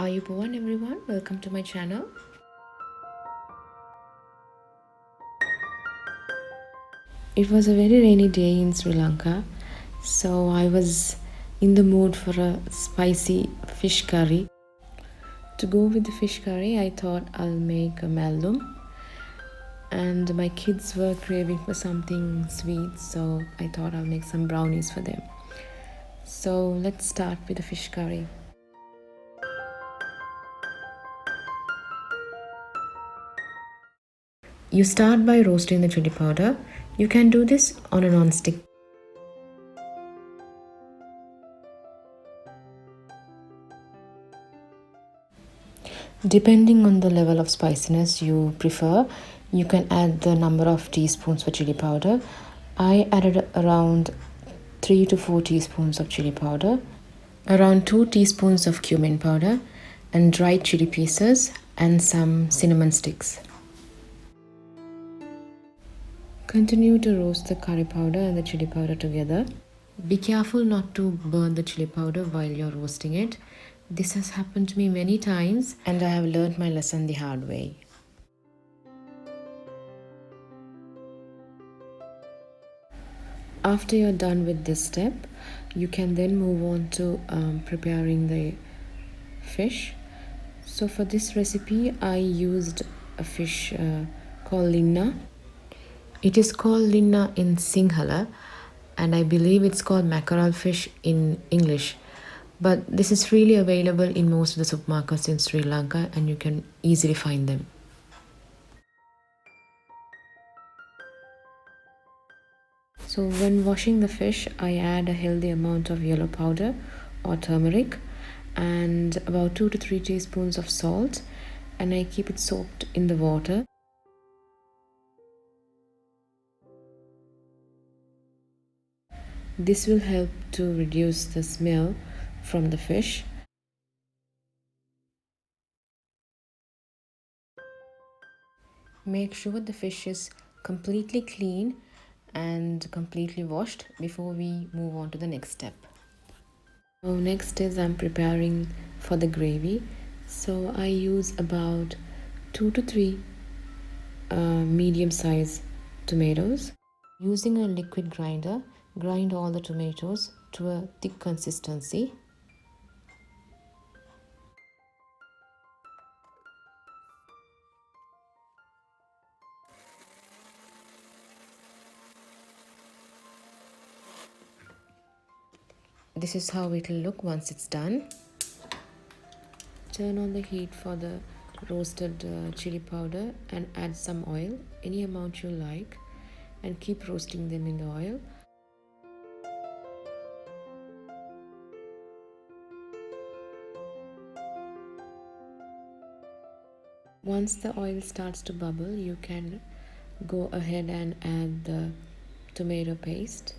Ayubowan everyone, welcome to my channel. It was a very rainy day in Sri Lanka, so I was in the mood for a spicy fish curry. To go with the fish curry, I thought I'll make a mallum, and my kids were craving for something sweet, so I thought I'll make some brownies for them. So let's start with the fish curry. You start by roasting the chili powder. You can do this on a non-stick. Depending on the level of spiciness you prefer, you can add the number of teaspoons for chili powder. I added around 3 to 4 teaspoons of chili powder, around 2 teaspoons of cumin powder, and dried chili pieces, and some cinnamon sticks. Continue to roast the curry powder and the chili powder together. Be careful not to burn the chili powder while you're roasting it. This has happened to me many times and I have learned my lesson the hard way. After you're done with this step, you can then move on to preparing the fish. So for this recipe, I used a fish called linna. It is called linna in Sinhala, and I believe it's called mackerel fish in English. But this is freely available in most of the supermarkets in Sri Lanka, and you can easily find them. So when washing the fish, I add a healthy amount of yellow powder or turmeric and about 2 to 3 teaspoons of salt, and I keep it soaked in the water. This will help to reduce the smell from the fish. Make sure the fish is completely clean and completely washed before we move on to the next step. So next is I'm preparing for the gravy. So I use about 2 to 3 medium size tomatoes. Using a liquid grinder, grind all the tomatoes to a thick consistency. This is how it will look once it's done. Turn on the heat for the roasted chili powder and add some oil, any amount you like, and keep roasting them in the oil. Once the oil starts to bubble, you can go ahead and add the tomato paste.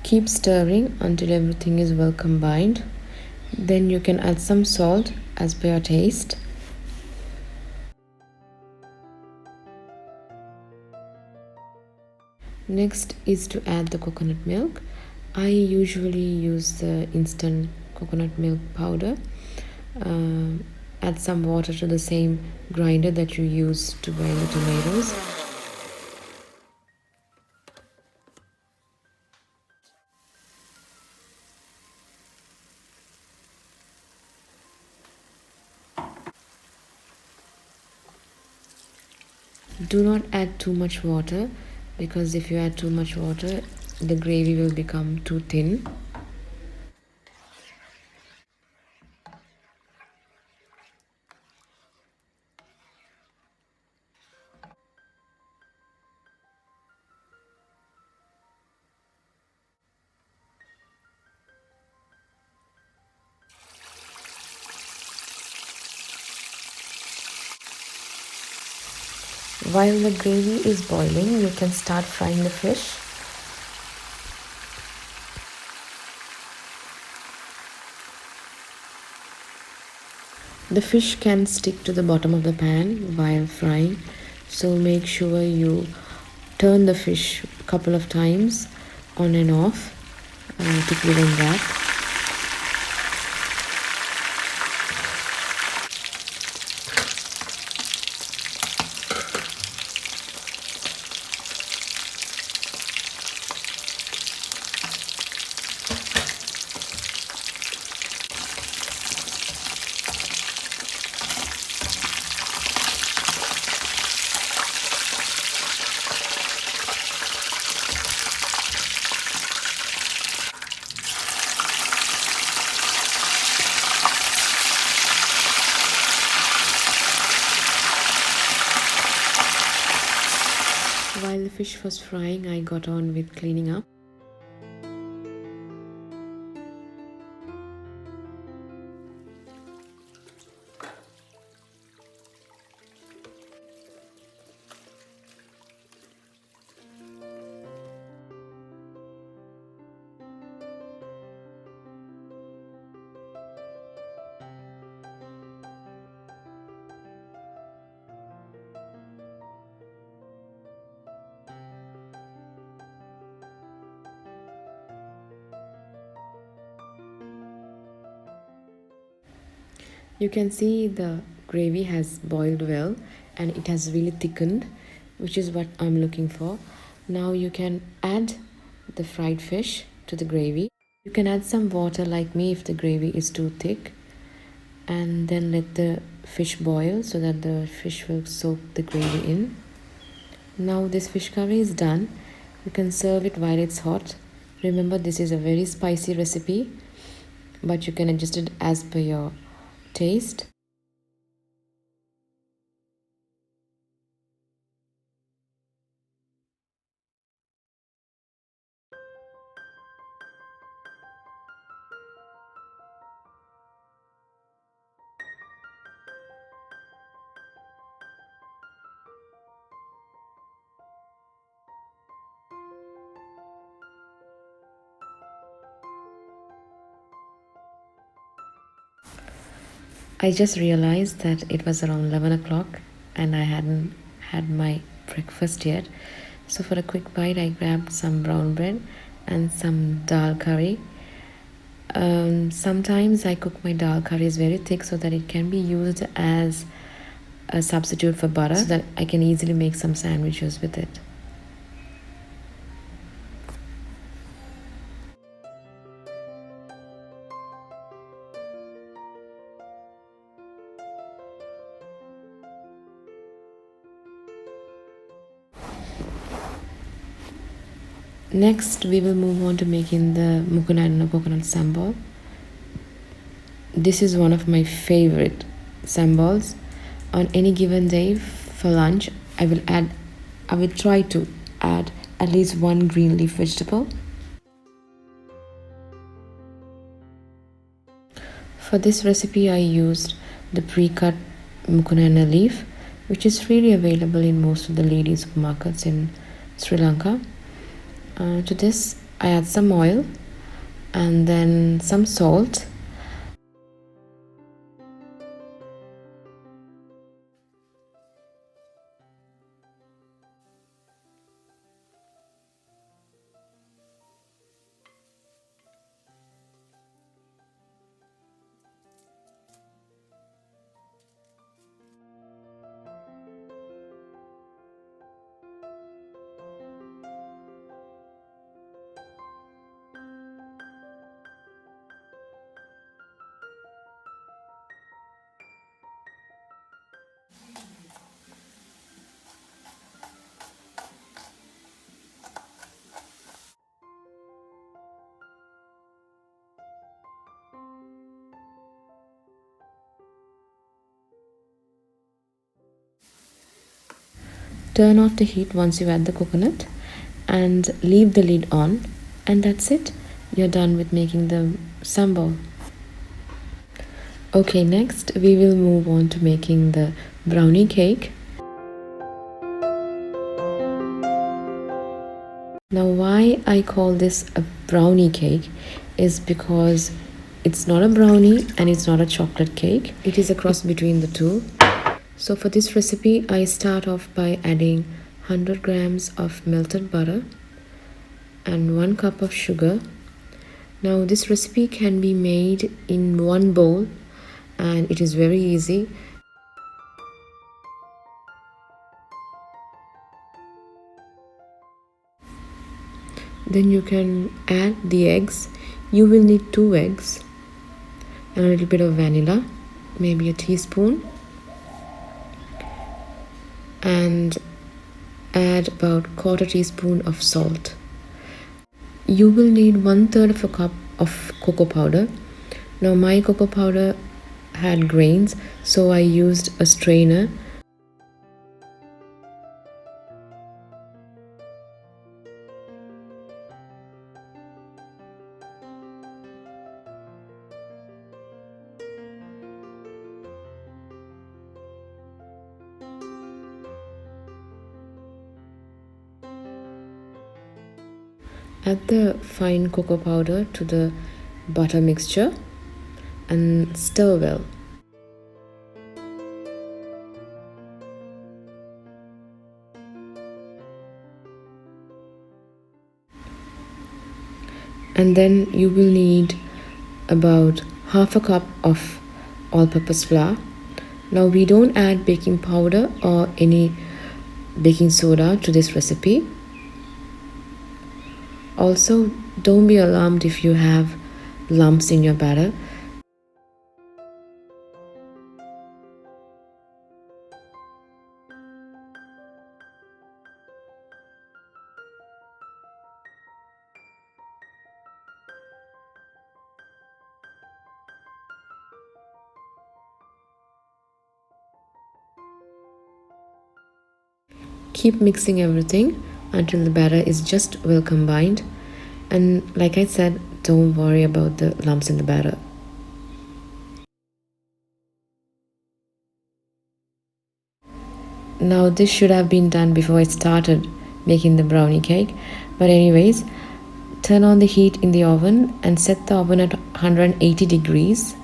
Keep stirring until everything is well combined. Then you can add some salt as per your taste. Next is to add the coconut milk. I usually use the instant coconut milk powder. Add some water to the same grinder that you use to grind the tomatoes. Do not add too much water, because if you add too much water, the gravy will become too thin. While the gravy is boiling, you can start frying the fish. The fish can stick to the bottom of the pan while frying, so make sure you turn the fish a couple of times on and off to prevent that. While the fish was frying, I got on with cleaning up. You can see the gravy has boiled well and it has really thickened, which is what I'm looking for. Now you can add the fried fish to the gravy. You can add some water like me if the gravy is too thick, and then let the fish boil so that the fish will soak the gravy in. Now this fish curry is done. You can serve it while it's hot. Remember, this is a very spicy recipe, but you can adjust it as per your taste. I just realized that it was around 11 o'clock and I hadn't had my breakfast yet. So for a quick bite, I grabbed some brown bread and some dal curry. Sometimes I cook my dal curries very thick so that it can be used as a substitute for butter, so that I can easily make some sandwiches with it. Next, we will move on to making the mukuna coconut sambal. This is one of my favorite sambals. On any given day for lunch, I will try to add at least one green leaf vegetable. For this recipe, I used the pre-cut mukuna leaf, which is freely available in most of the ladies' supermarkets in Sri Lanka. To this, I add some oil and then some salt. Turn off the heat once you add the coconut and leave the lid on, and that's it. You're done with making the sambal. Okay, next we will move on to making the brownie cake. Now, why I call this a brownie cake is because it's not a brownie and it's not a chocolate cake. It is a cross between the two. So for this recipe, I start off by adding 100 grams of melted butter and 1 cup of sugar. Now this recipe can be made in one bowl and it is very easy. Then you can add the eggs. You will need 2 eggs and a little bit of vanilla, maybe a teaspoon, and add about 1/4 teaspoon of salt. You will need 1/3 of a cup of cocoa powder. Now my cocoa powder had grains, so I used a strainer. Add the fine cocoa powder to the butter mixture and stir well. And then you will need about 1/2 cup of all-purpose flour. Now we don't add baking powder or any baking soda to this recipe. Also, don't be alarmed if you have lumps in your batter. Keep mixing everything until the batter is just well combined. And like I said, don't worry about the lumps in the batter. Now this should have been done before I started making the brownie cake. But anyways, turn on the heat in the oven and set the oven at 180 degrees.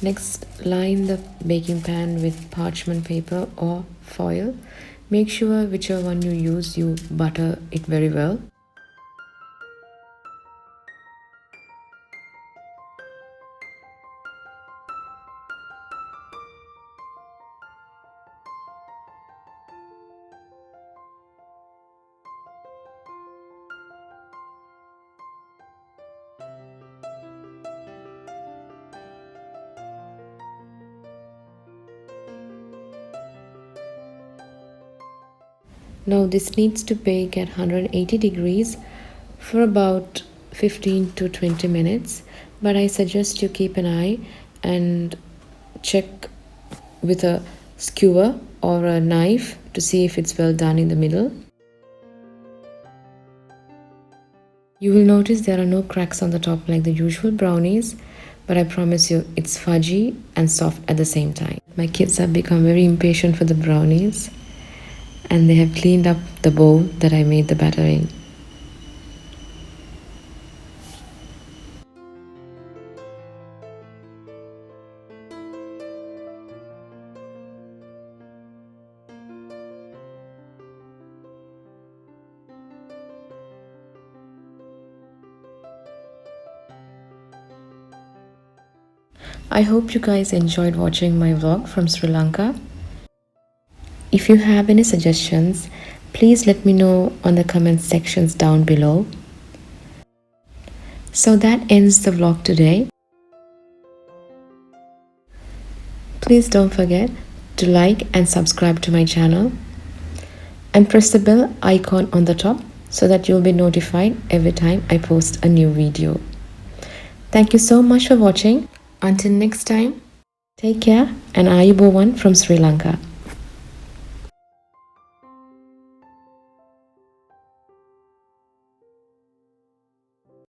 Next, line the baking pan with parchment paper or foil. Make sure whichever one you use, you butter it very well. Now this needs to bake at 180 degrees for about 15 to 20 minutes, but I suggest you keep an eye and check with a skewer or a knife to see if it's well done in the middle. You will notice there are no cracks on the top like the usual brownies, but I promise you it's fudgy and soft at the same time. My kids have become very impatient for the brownies, and they have cleaned up the bowl that I made the batter in. I hope you guys enjoyed watching my vlog from Sri Lanka. If you have any suggestions, please let me know on the comment sections down below. So that ends the vlog today. Please don't forget to like and subscribe to my channel and press the bell icon on the top so that you'll be notified every time I post a new video. Thank you so much for watching. Until next time, take care and Ayubowan from Sri Lanka.